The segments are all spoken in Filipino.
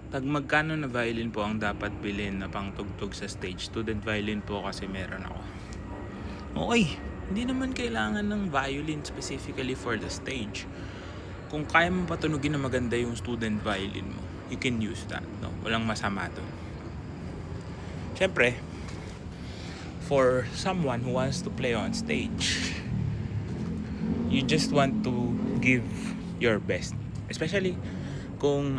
Pag magkano na violin po ang dapat bilhin na pangtugtog sa stage? Student violin po kasi meron ako. Okay, hindi naman kailangan ng violin specifically for the stage. Kung kaya mo patunugin na maganda yung student violin mo, you can use that. No? Walang masama doon. Siyempre, for someone who wants to play on stage, you just want to give your best. Especially kung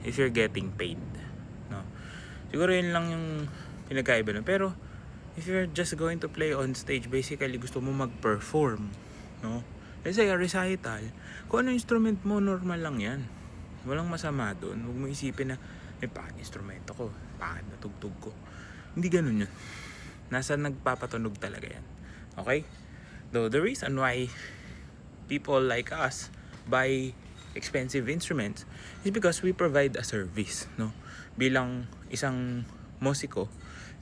if you're getting paid. No? Siguro yun lang yung pinagkaiba nun. Pero if you're just going to play on stage, basically gusto mo mag-perform, no? Kasi a recital, kung ano instrument mo, normal lang yan. Walang masama doon. Huwag mo isipin na, pangit instrumento ko, pangit na tugtog ko. Hindi ganun yun. Nasa nagpapatunog talaga yan. Okay? Though the reason why people like us buy expensive instruments is because we provide a service, no? Bilang isang musiko,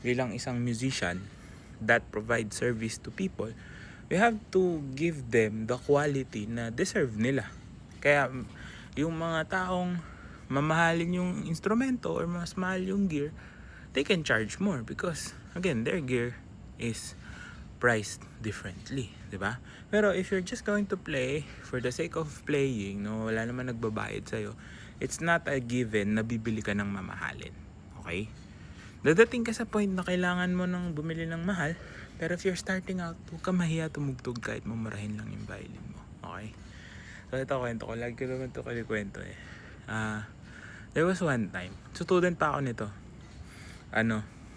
bilang isang musician that provides service to people, we have to give them the quality na deserve nila. Kaya yung mga taong mamahalin yung instrumento or mas mahal yung gear, they can charge more because again, their gear is priced differently, di ba? Pero if you're just going to play for the sake of playing, no, wala naman nagbabayad sa'yo, it's not a given na bibili ka ng mamahalin. Okay? Dadating ka sa point na kailangan mo nang bumili ng mahal, pero if you're starting out, huwag ka mahiya tumugtog kahit mamurahin lang yung violin mo. Okay? So ito kwento ko, lagi ko naman ito kwento eh. There was one time, student pa ako nito.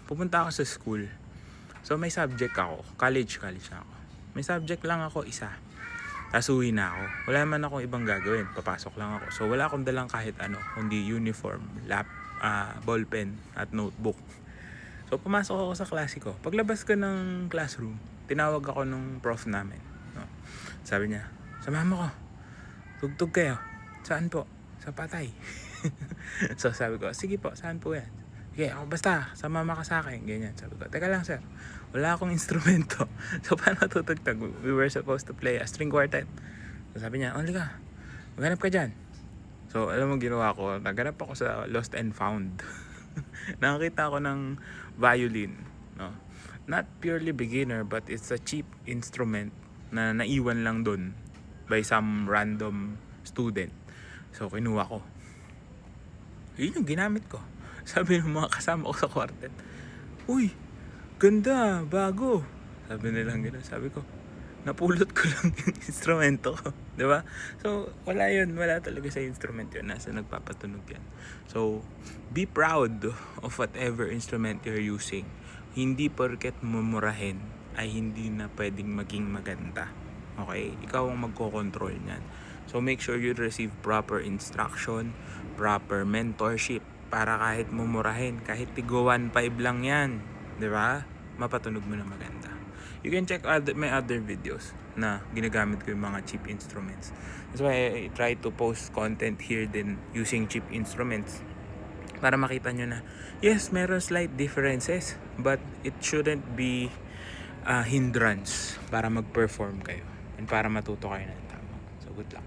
Pupunta ako sa school. So may subject ako, college na ako. May subject lang ako isa. Tapos uwi na ako. Wala naman akong ibang gagawin, papasok lang ako. So wala akong dalang kahit kundi uniform, ballpen at notebook. So pumasok ako sa klase ko. Paglabas ko ng classroom, tinawag ako nung prof namin. No? Sabi niya, samahan mo ko. Tugtog kayo. Saan po? Sa Patay. So sabi ko, sige po, saan po yan? Okay, ako basta, sumama ka sa akin. Ganyan. Sabi ko, teka lang sir, wala akong instrumento. So paano tutugtog? We were supposed to play a string quartet. So sabi niya, only ka, maghanap ka dyan. So alam mo ginawa ko, naghanap ako sa Lost and Found. Nakakita ako ng violin, no? Not purely beginner, but it's a cheap instrument na naiwan lang dun by some random student. So kinuha ko. Yun yung ginamit ko. Sabi ng mga kasama ko sa quartet, uy, ganda, bago. Sabi nilang gano'n. Sabi ko, napulot ko lang yung instrumento ko. Diba? So, wala talaga sa instrument yun. Nasa nagpapatunog yan. So, be proud of whatever instrument you're using. Hindi porket mumurahin ay hindi na pwedeng maging maganda. Okay? Ikaw ang magkocontrol niyan. So, make sure you receive proper instruction, proper mentorship, para kahit mumurahin, kahit tigo 1.5 lang yan, di ba? Mapatunog mo na maganda. You can check my other videos na ginagamit ko yung mga cheap instruments. That's why I try to post content here din using cheap instruments. Para makita nyo na, yes, meron slight differences, but it shouldn't be a hindrance para mag-perform kayo and para matuto kayo ng tama. So, good luck.